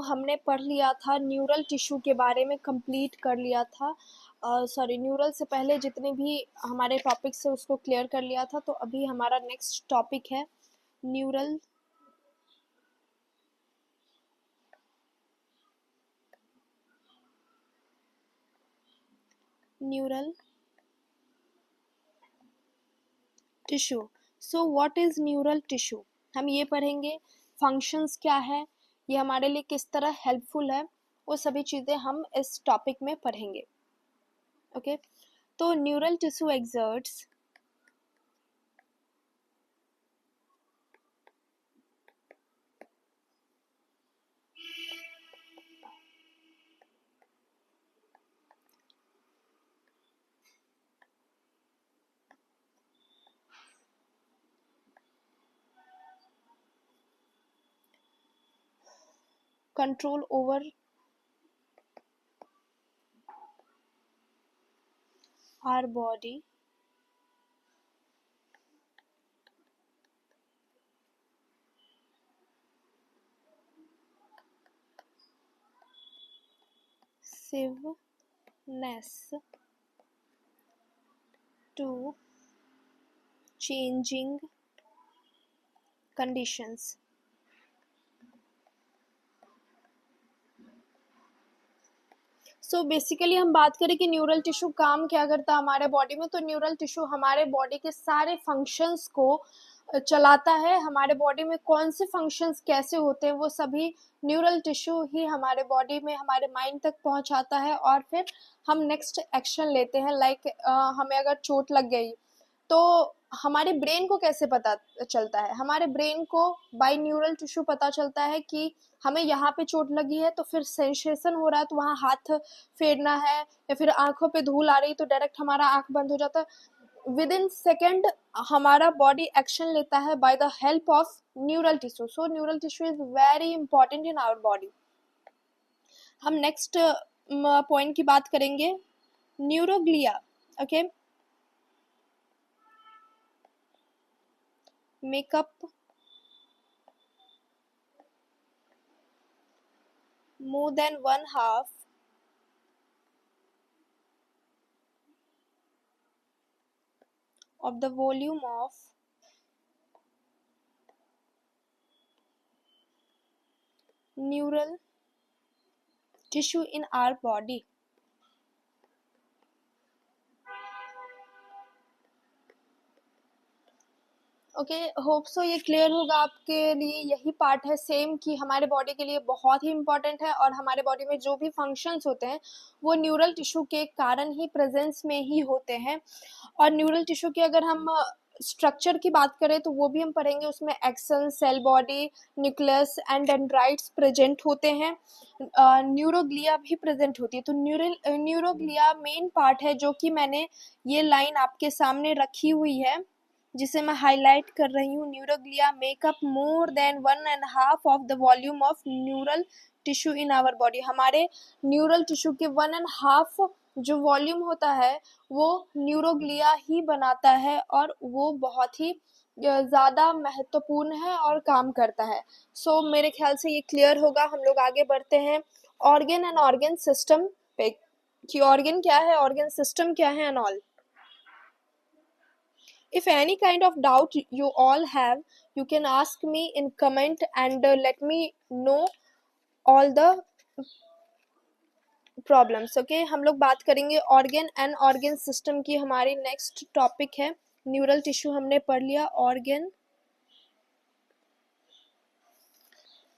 हमने पढ़ लिया था न्यूरल टिश्यू के बारे में, कंप्लीट कर लिया था। न्यूरल से पहले जितने भी हमारे टॉपिक्स है उसको क्लियर कर लिया था। तो अभी हमारा नेक्स्ट टॉपिक है neural tissue. What is neural tissue? हम ये पढ़ेंगे फंक्शंस क्या है, ये हमारे लिए किस तरह हेल्पफुल है, वो सभी चीज़ें हम इस टॉपिक में पढ़ेंगे। ओके, तो neural tissue exerts control over our body swiftness to changing conditions। Basically हम बात करें कि न्यूरल टिश्यू काम क्या करता है हमारे बॉडी में, तो न्यूरल टिश्यू हमारे बॉडी के सारे फंक्शंस को चलाता है। हमारे बॉडी में कौन से फंक्शंस कैसे होते हैं वो सभी न्यूरल टिश्यू ही हमारे बॉडी में हमारे माइंड तक पहुंचाता है, और फिर हम नेक्स्ट एक्शन लेते हैं। लाइक हमें अगर चोट लग गई तो हमारे ब्रेन को कैसे पता चलता है? हमारे ब्रेन को बाय न्यूरल टिश्यू पता चलता है कि हमें यहाँ पे चोट लगी है, तो फिर सेंसेशन हो रहा है तो वहाँ हाथ फेरना है, या फिर आंखों पे धूल आ रही तो डायरेक्ट हमारा आंख बंद हो जाता है। विद इन सेकेंड हमारा बॉडी एक्शन लेता है by the help of neural tissue. Neural tissue is very important in our body. हम नेक्स्ट पॉइंट की बात करेंगे, neuroglia. Okay, make up more than one half of the volume of neural tissue in our body। Okay, hope so ये clear होगा आपके लिए। यही part है सेम कि हमारे बॉडी के लिए बहुत ही इम्पोर्टेंट है, और हमारे बॉडी में जो भी फंक्शंस होते हैं वो न्यूरल टिश्यू के कारण ही प्रेजेंस में ही होते हैं। और न्यूरल टिश्यू की अगर हम स्ट्रक्चर की बात करें तो वो भी हम पढ़ेंगे। उसमें axon, cell body, nucleus and dendrites present होते हैं। न्यूरोग्लिया भी प्रेजेंट होती है। तो न्यूरोग्लिया मेन पार्ट है, जो कि मैंने ये लाइन आपके सामने रखी हुई है जिसे मैं हाईलाइट कर रही हूँ। Neuroglia make up more than 1.5 of the volume of neural tissue in our body. हमारे न्यूरल टिश्यू के 1.5 जो वॉल्यूम होता है वो न्यूरोग्लिया ही बनाता है, और वो बहुत ही ज़्यादा महत्वपूर्ण है और काम करता है। मेरे ख्याल से ये क्लियर होगा। हम लोग आगे बढ़ते हैं ऑर्गन एंड ऑर्गन सिस्टम पे, कि ऑर्गन क्या है, ऑर्गन सिस्टम क्या है and all. If any kind of doubt you all have, you can ask me in comment and let me know all the problems. Okay, हम लोग बात करेंगे ऑर्गन एंड ऑर्गन सिस्टम की। हमारी नेक्स्ट टॉपिक है neural tissue हमने पढ़ लिया, organ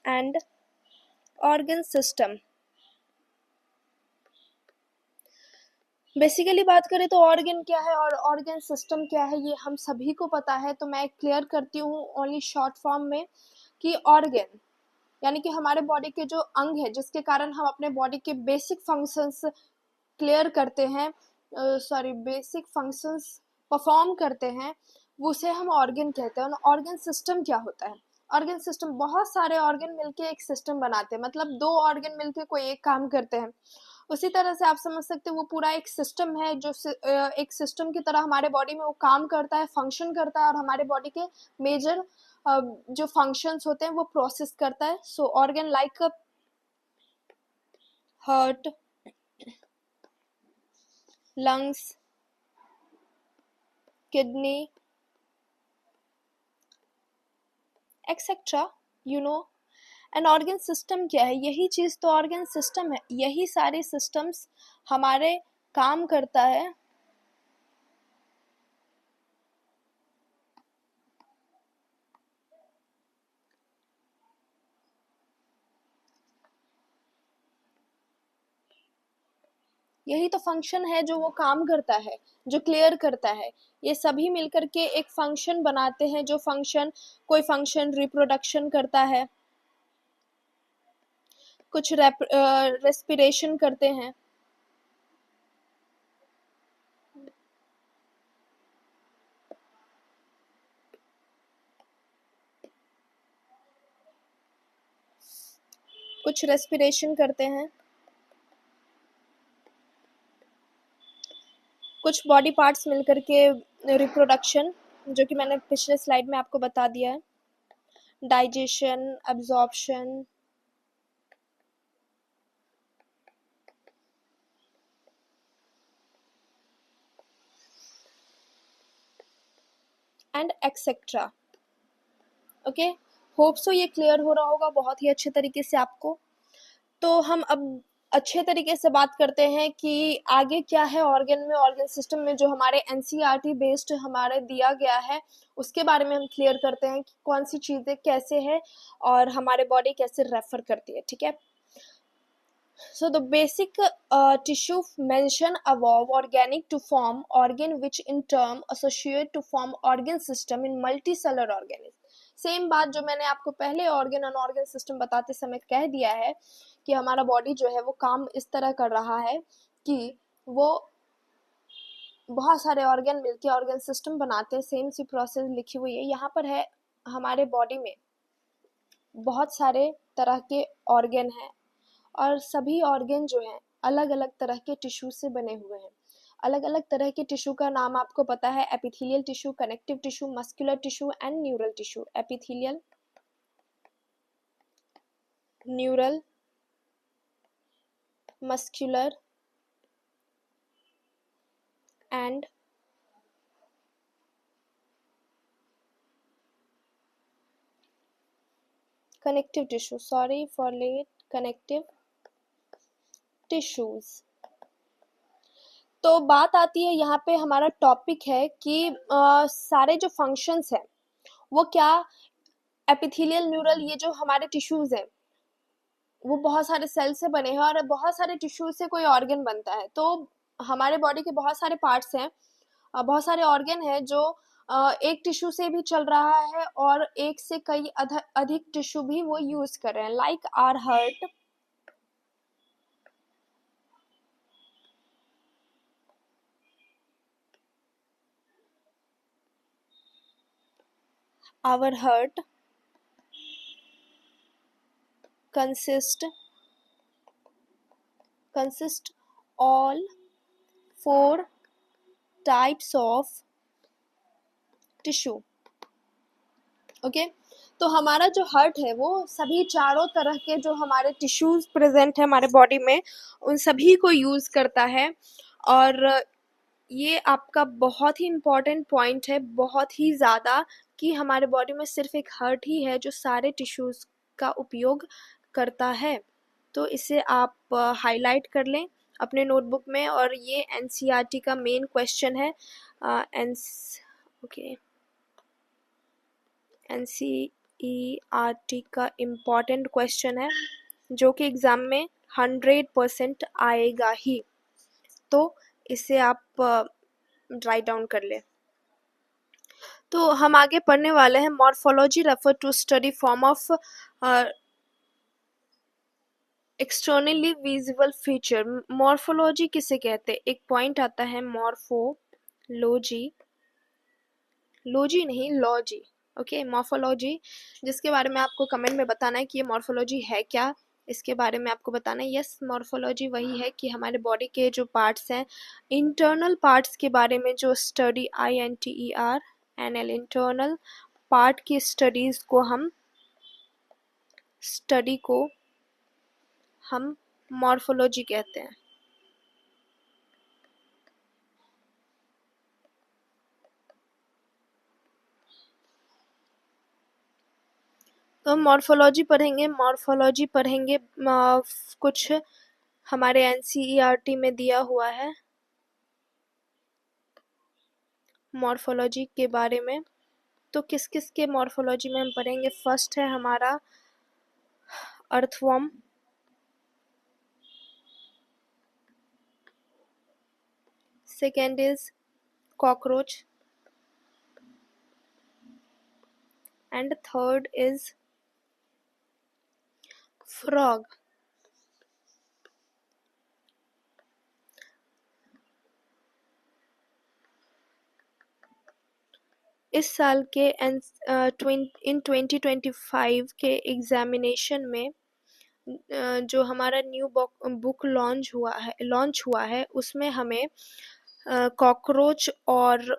and organ system. Basically बात करें तो ऑर्गन क्या है और ऑर्गन सिस्टम क्या है ये हम सभी को पता है। तो मैं क्लियर करती हूँ ओनली शॉर्ट फॉर्म में कि ऑर्गन यानी कि हमारे बॉडी के जो अंग है जिसके कारण हम अपने बॉडी के बेसिक फंक्शंस क्लियर करते हैं, बेसिक फंक्शंस परफॉर्म करते हैं, उसे हम ऑर्गन कहते हैं। और ऑर्गन सिस्टम क्या होता है? ऑर्गन सिस्टम बहुत सारे ऑर्गन मिलके एक सिस्टम बनाते हैं, मतलब 2 ऑर्गन मिलके कोई एक काम करते हैं। उसी तरह से आप समझ सकते हैं वो पूरा एक सिस्टम है जो एक सिस्टम की तरह हमारे बॉडी में वो काम करता है, फंक्शन करता है, और हमारे बॉडी के मेजर जो फंक्शंस होते हैं वो प्रोसेस करता है। Organ like heart, lungs, kidney, etc. you know. And organ system क्या है? यही चीज़ तो ऑर्गन सिस्टम है, यही सारे सिस्टम्स हमारे काम करता है। यही तो फंक्शन है जो वो काम करता है, जो क्लियर करता है। ये सभी मिलकर के एक फंक्शन बनाते हैं, जो फंक्शन, कोई फंक्शन रिप्रोडक्शन करता है, कुछ रेस्पिरेशन करते हैं, कुछ रेस्पिरेशन करते हैं, कुछ बॉडी पार्ट्स मिलकर के रिप्रोडक्शन, जो कि मैंने पिछले स्लाइड में आपको बता दिया है, digestion, absorption, and etcetera. Okay, hope so ये क्लियर हो रहा होगा बहुत ही अच्छे तरीके से आपको। तो हम अब अच्छे तरीके से बात करते हैं कि आगे क्या है ऑर्गन में, ऑर्गन सिस्टम में, जो हमारे एनसीईआरटी बेस्ड हमारे दिया गया है, उसके बारे में हम क्लियर करते हैं कि कौन सी चीज़ें कैसे है और हमारे बॉडी कैसे रेफर करती है। ठीक है, so the basic tissue mentioned above organic to form organ which in turn associate to form organ system in multicellular organism। Same बात जो मैंने आपको पहले ऑर्गन और ऑर्गन सिस्टम बताते समय कह दिया है कि हमारा बॉडी जो है वो काम इस तरह कर रहा है कि वो बहुत सारे ऑर्गन मिलके ऑर्गन सिस्टम बनाते हैं। सेम सी प्रोसेस लिखी हुई है यहाँ पर है। हमारे बॉडी में बहुत सारे तरह के ऑर्गन हैं और सभी ऑर्गन जो हैं अलग अलग तरह के टिश्यू से बने हुए हैं। अलग अलग तरह के टिश्यू का नाम आपको पता है, epithelial tissue, connective tissue, muscular tissue and neural tissue. Epithelial, neural, muscular and connective tissue, sorry for late, connective tissues. तो बात आती है यहाँ पे, हमारा टॉपिक है कि सारे जो फंक्शंस हैं वो क्या, एपिथेलियल, न्यूरल, ये जो हमारे टिश्यूज हैं वो बहुत सारे सेल से बने हैं और बहुत सारे टिश्यू से कोई ऑर्गन बनता है। तो हमारे बॉडी के बहुत सारे पार्ट्स हैं, बहुत सारे ऑर्गन हैं जो एक टिश्यू से भी चल रहा है और एक से कई अधिक टिश्यू भी वो यूज कर रहे हैं, like our heart, our heart consist all 4 types of tissue। Okay, तो हमारा जो हार्ट है वो सभी चारों तरह के जो हमारे टिश्यूज प्रेजेंट है हमारे बॉडी में उन सभी को यूज करता है। और ये आपका बहुत ही इम्पोर्टेंट पॉइंट है, बहुत ही ज़्यादा, कि हमारे बॉडी में सिर्फ एक हार्ट ही है जो सारे टिश्यूज का उपयोग करता है। तो इसे आप हाईलाइट कर लें अपने नोटबुक में, और ये एनसीईआरटी का मेन क्वेश्चन है। ओके, एनसीईआरटी का इम्पॉर्टेंट क्वेश्चन है जो कि एग्ज़ाम में 100% आएगा ही। तो इसे आप राइट डाउन कर ले। तो हम आगे पढ़ने वाले हैं, morphology refer to study form of externally visible feature. Morphology किसे कहते हैं? एक पॉइंट आता है मॉर्फोलॉजी, लॉजी नहीं, लॉजी। ओके, मॉर्फोलॉजी, जिसके बारे में आपको कमेंट में बताना है कि ये मॉर्फोलॉजी है क्या, इसके बारे में आपको बताना है। यस, मॉर्फोलॉजी वही है कि हमारे बॉडी के जो पार्ट्स हैं, इंटरनल पार्ट्स के बारे में जो स्टडी, INTERNAL, इंटरनल पार्ट की स्टडी को हम मॉर्फोलॉजी कहते हैं। तो हम मॉर्फोलॉजी पढ़ेंगे कुछ हमारे एनसीईआरटी में दिया हुआ है मॉर्फोलॉजी के बारे में। तो किस किस के मॉर्फोलॉजी में हम पढ़ेंगे। फर्स्ट है हमारा earthworm, second is cockroach, and third is frog. इस साल के इन 2025 के एग्जामिनेशन में जो हमारा न्यू बुक लॉन्च हुआ है उसमें हमें कॉकरोच और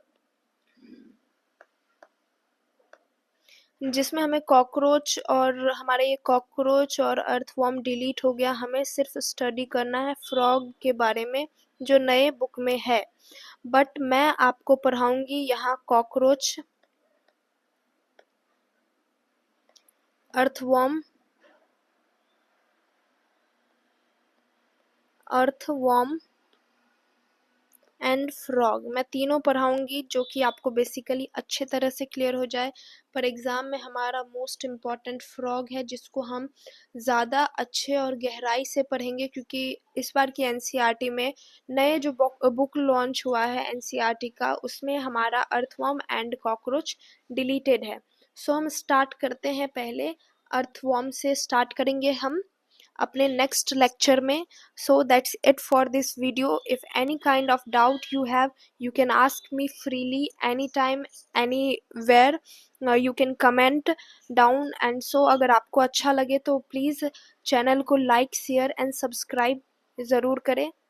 जिसमें हमें कॉकरोच और अर्थवर्म डिलीट हो गया। हमें सिर्फ स्टडी करना है फ्रॉग के बारे में जो नए बुक में है। बट मैं आपको पढ़ाऊंगी यहाँ कॉकरोच, अर्थवर्म एंड फ्रॉग। मैं तीनों पढ़ाऊंगी जो कि आपको बेसिकली अच्छे तरह से क्लियर हो जाए। पर एग्ज़ाम में हमारा मोस्ट इम्पॉर्टेंट फ्रॉग है जिसको हम ज़्यादा अच्छे और गहराई से पढ़ेंगे क्योंकि इस बार की एनसीईआरटी में नए जो बुक लॉन्च हुआ है एनसीईआरटी का उसमें हमारा अर्थवर्म एंड कॉकरोच डिलीटेड है। सो हम स्टार्ट करते हैं। पहले अर्थवर्म से स्टार्ट करेंगे हम अपने नेक्स्ट लेक्चर में। So that's it for this video. If any kind of doubt you have, you can ask me freely anytime, anywhere. You can comment down and so अगर आपको अच्छा लगे तो प्लीज़ चैनल को लाइक शेयर एंड सब्सक्राइब ज़रूर करें।